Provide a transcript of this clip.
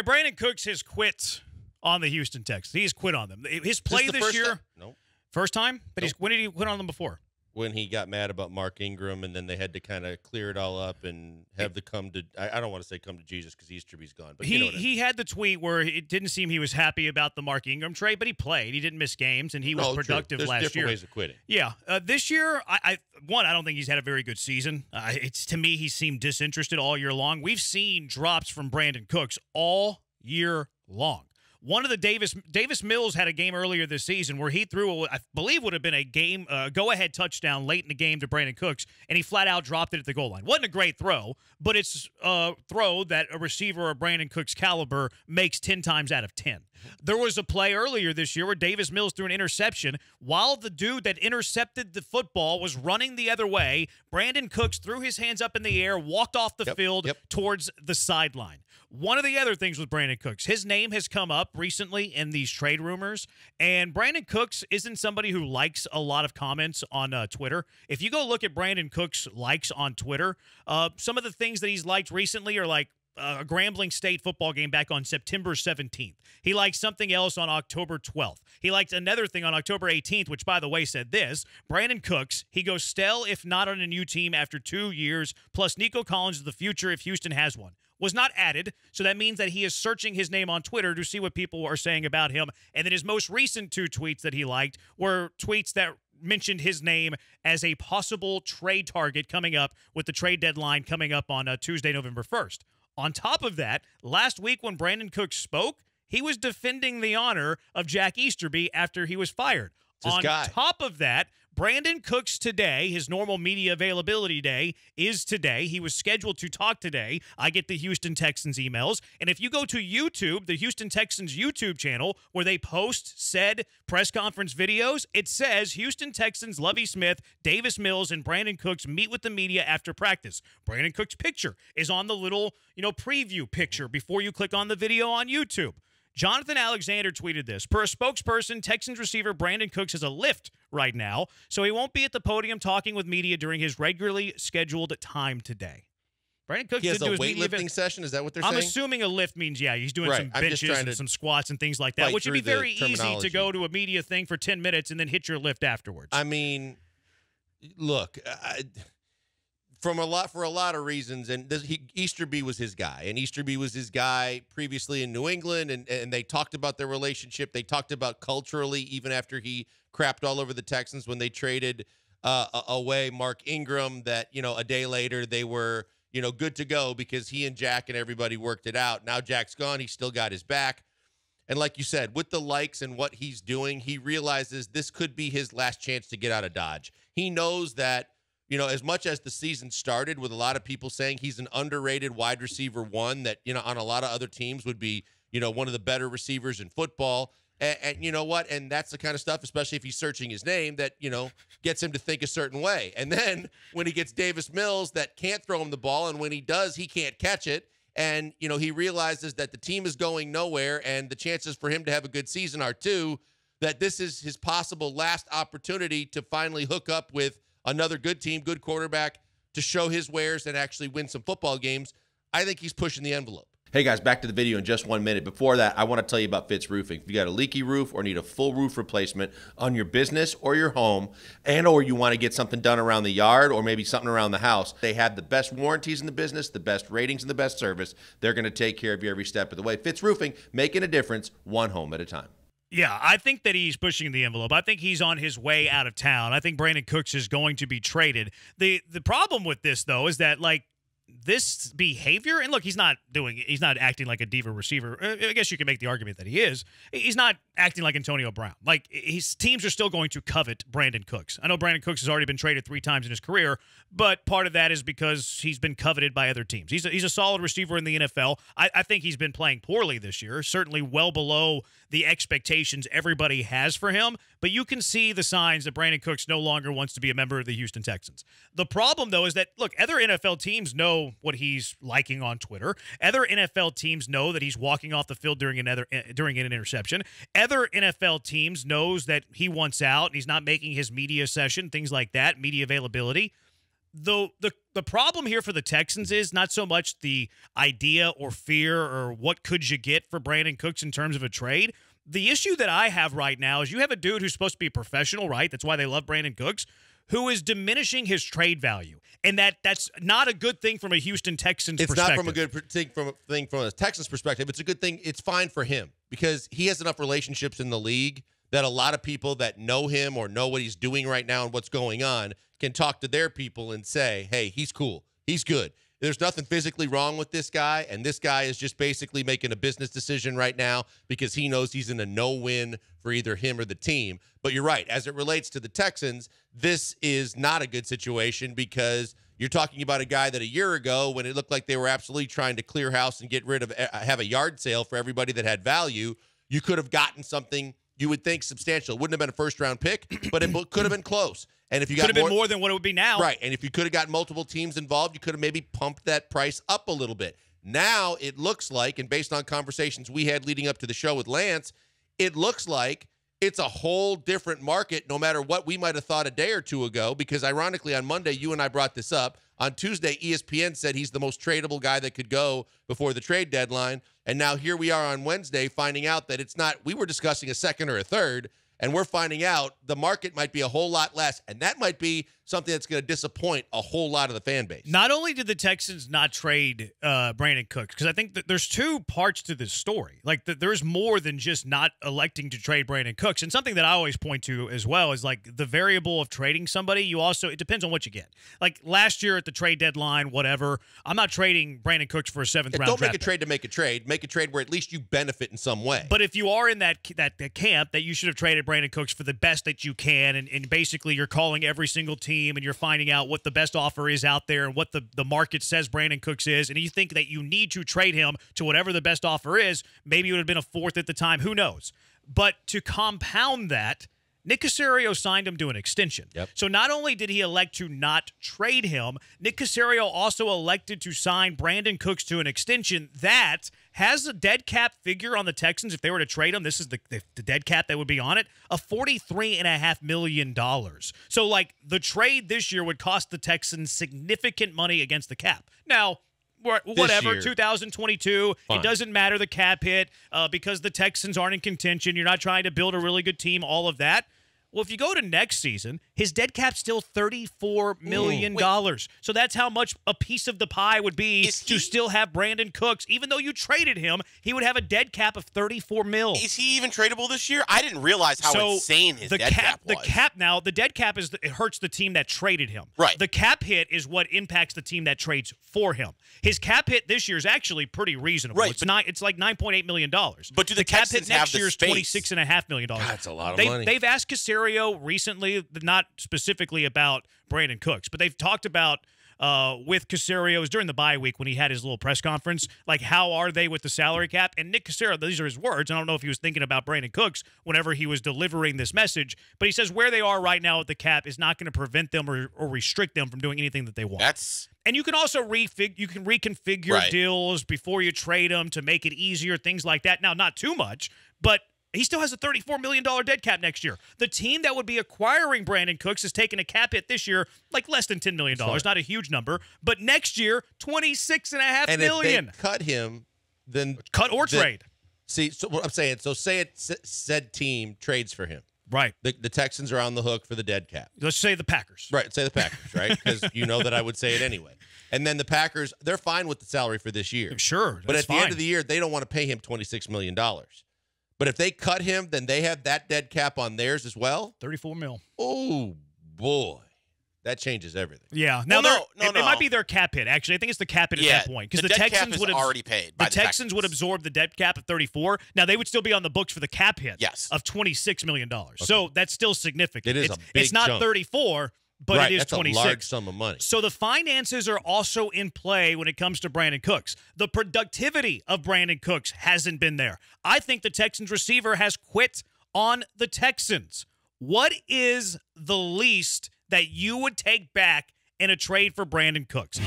Brandin Cooks has quit on the Houston Texans. He's quit on them. His play this year. No. First time? But Nope. when did he quit on them before? When he got mad about Mark Ingram, and then they had to kind of clear it all up and have the come to – I don't want to say come to Jesus because Easterby's gone. But you know what I mean. He had the tweet where it didn't seem he was happy about the Mark Ingram trade, but he played. He didn't miss games, and he was productive There's last year. different ways of quitting. Yeah. This year, I don't think he's had a very good season. To me, he seemed disinterested all year long. We've seen drops from Brandin Cooks all year long. One of the Davis Mills had a game earlier this season where he threw, I believe would have been a game go-ahead touchdown late in the game to Brandin Cooks, and he flat out dropped it at the goal line. Wasn't a great throw, but it's a throw that a receiver of Brandin Cooks' caliber makes 10 times out of 10. There was a play earlier this year where Davis Mills threw an interception. While the dude that intercepted the football was running the other way, Brandin Cooks threw his hands up in the air, walked off the field towards the sideline. One of the other things with Brandin Cooks, his name has come up recently in these trade rumors, and Brandin Cooks isn't somebody who likes a lot of comments on Twitter. If you go look at Brandin Cooks' likes on Twitter, some of the things that he's liked recently are like a Grambling State football game back on September 17th. He liked something else on October 12th. He liked another thing on October 18th, which, by the way, said this. Brandin Cooks, he goes Stell if not on a new team after 2 years, plus Nico Collins is the future if Houston has one. Was not added, so that means that he is searching his name on Twitter to see what people are saying about him. And then his most recent 2 tweets that he liked were tweets that mentioned his name as a possible trade target coming up with the trade deadline coming up on Tuesday, November 1st. On top of that, last week when Brandin Cooks spoke, he was defending the honor of Jack Easterby after he was fired. On top of that, Brandin Cooks today, his normal media availability day is today. He was scheduled to talk today. I get the Houston Texans emails. And if you go to YouTube, the Houston Texans YouTube channel, where they post said press conference videos, it says Houston Texans, Lovie Smith, Davis Mills, and Brandin Cooks meet with the media after practice. Brandin Cooks' picture is on the little, preview picture before you click on the video on YouTube. Jonathan Alexander tweeted this. Per a spokesperson, Texans receiver Brandin Cooks has a lift right now, so he won't be at the podium talking with media during his regularly scheduled time today. Brandin Cooks has a weightlifting session? Is that what they're saying? I'm assuming a lift means, he's doing some benches and some squats and things like that, which would be very easy to go to a media thing for 10 minutes and then hit your lift afterwards. I mean, look, for a lot of reasons, and Easterby was his guy, and Easterby was his guy previously in New England, and they talked about their relationship. They talked about culturally, even after he crapped all over the Texans when they traded away Mark Ingram, that, a day later they were, good to go because he and Jack and everybody worked it out. Now Jack's gone. He's still got his back. And like you said, with the likes and what he's doing, he realizes this could be his last chance to get out of Dodge. He knows that, as much as the season started with a lot of people saying he's an underrated wide receiver one that, on a lot of other teams would be, one of the better receivers in football. And you know what? And that's the kind of stuff, especially if he's searching his name, that, gets him to think a certain way. And then when he gets Davis Mills that can't throw him the ball, and when he does, he can't catch it. And, he realizes that the team is going nowhere and the chances for him to have a good season are too, that this is his possible last opportunity to finally hook up with another good team, good quarterback, to show his wares and actually win some football games. I think he's pushing the envelope. Hey guys, back to the video in just 1 minute. Before that, I want to tell you about Fitz Roofing. If you got a leaky roof or need a full roof replacement on your business or your home, or you want to get something done around the yard or maybe something around the house, they have the best warranties in the business, the best ratings, and the best service. They're going to take care of you every step of the way. Fitz Roofing, making a difference, one home at a time. Yeah, I think that he's pushing the envelope. I think he's on his way out of town. I think Brandin Cooks is going to be traded. The problem with this, though, is that, this behavior, and look, he's not acting like a diva receiver. I guess you can make the argument that he is. He's not acting like Antonio Brown. His teams are still going to covet Brandin Cooks. I know Brandin Cooks has already been traded 3 times in his career, but part of that is because he's been coveted by other teams. He's a solid receiver in the NFL. I think he's been playing poorly this year, certainly well below the expectations everybody has for him, but you can see the signs that Brandin Cooks no longer wants to be a member of the Houston Texans. The problem, though, is that, look, other NFL teams know what he's liking on Twitter. Other NFL teams know that he's walking off the field during an interception. Other NFL teams knows that he wants out and he's not making his media session, things like that, media availability. the problem here for the Texans is not so much the idea or fear or what could you get for Brandin Cooks in terms of a trade. The issue that I have right now is you have a dude who's supposed to be a professional, right? That's why they love Brandin Cooks, who is diminishing his trade value. And that's not a good thing from a Houston Texans perspective. It's not from a good thing from a Texans perspective. It's a good thing. It's fine for him because he has enough relationships in the league that a lot of people that know him or know what he's doing right now and what's going on can talk to their people and say, hey, he's cool. He's good. There's nothing physically wrong with this guy, and this guy is just basically making a business decision right now because he knows he's in a no-win for either him or the team. But you're right. As it relates to the Texans, this is not a good situation because you're talking about a guy that a year ago, when it looked like they were absolutely trying to clear house and get rid of, have a yard sale for everybody that had value, you could have gotten something you would think substantial. It wouldn't have been a first-round pick, but it could have been close. And if you got could have been more than what it would be now. Right. And if you could have gotten multiple teams involved, you could have maybe pumped that price up a little bit. Now it looks like, and based on conversations we had leading up to the show with Lance, it looks like it's a whole different market no matter what we might have thought a day or two ago, because ironically on Monday, you and I brought this up. On Tuesday, ESPN said he's the most tradable guy that could go before the trade deadline. And now here we are on Wednesday finding out that it's not, we were discussing a second or a third, and we're finding out the market might be a whole lot less, and that might be something that's going to disappoint a whole lot of the fan base. Not only did the Texans not trade Brandin Cooks, because I think that there's two parts to this story. Like, there's more than just not electing to trade Brandin Cooks. And something that I always point to as well is, like, the variable of trading somebody. You also, it depends on what you get. Like, last year at the trade deadline, whatever, I'm not trading Brandin Cooks for a seventh-round draft. Don't make a trade to make a trade. Make a trade where at least you benefit in some way. But if you are in that camp that you should have traded Brandin Cooks for the best that you can, and basically you're calling every single team and you're finding out what the best offer is out there and what the market says Brandin Cooks is, and you think that you need to trade him to whatever the best offer is, maybe it would have been a fourth at the time, who knows. But to compound that, Nick Caserio signed him to an extension. Yep. So not only did he elect to not trade him, Nick Caserio also elected to sign Brandin Cooks to an extension that has a dead cap figure on the Texans. If they were to trade him, this is the dead cap that would be on it, of $43.5 million. So, like, the trade this year would cost the Texans significant money against the cap. Now, whatever, 2022, fine. It doesn't matter the cap hit because the Texans aren't in contention. You're not trying to build a really good team, all of that. Well, if you go to next season, his dead cap's still $34 million. So that's how much a piece of the pie would be to still have Brandin Cooks. Even though you traded him, he would have a dead cap of $34 million. Is he even tradable this year? I didn't realize how insane his dead cap was. The dead cap is it hurts the team that traded him. Right. The cap hit is what impacts the team that trades for him. His cap hit this year is actually pretty reasonable. Right. It's like $9.8 million. But do the cap Texans hit next have the year is space? $26.5 million. God, that's a lot of money. They've asked Caserio recently, not specifically about Brandin Cooks, but they've talked about with Caserio, it was during the bye week when he had his little press conference, like, how are they with the salary cap? And Nick Caserio, these are his words. I don't know if he was thinking about Brandin Cooks whenever he was delivering this message, but he says where they are right now with the cap is not going to prevent them or restrict them from doing anything that they want. And you can also reconfigure deals before you trade them to make it easier, things like that. Now, not too much, but he still has a $34 million dead cap next year. The team that would be acquiring Brandin Cooks has taken a cap hit this year, like less than $10 million. Not a huge number. But next year, $26.5 million. And if they cut him, then... Cut or trade. See, so what I'm saying, said team trades for him. Right. The Texans are on the hook for the dead cap. Let's say the Packers. Right, say the Packers, right? Because you know that I would say it anyway. And then the Packers, they're fine with the salary for this year. Sure, but at the end of the year, they don't want to pay him $26 million. But if they cut him, then they have that dead cap on theirs as well. $34 million. Oh, boy. That changes everything. Yeah. Now, it might be their cap hit, actually. I think it's the cap hit at that point. Because the Texans would have already paid. The Texans would absorb the dead cap of 34. Now, they would still be on the books for the cap hit of $26 million. Okay. So that's still significant. It is a big It's not chunk. 34, but it is that's 26. A large sum of money. So the finances are also in play when it comes to Brandin Cooks. The productivity of Brandin Cooks hasn't been there. I think the Texans receiver has quit on the Texans. What is the least that you would take back in a trade for Brandin Cooks?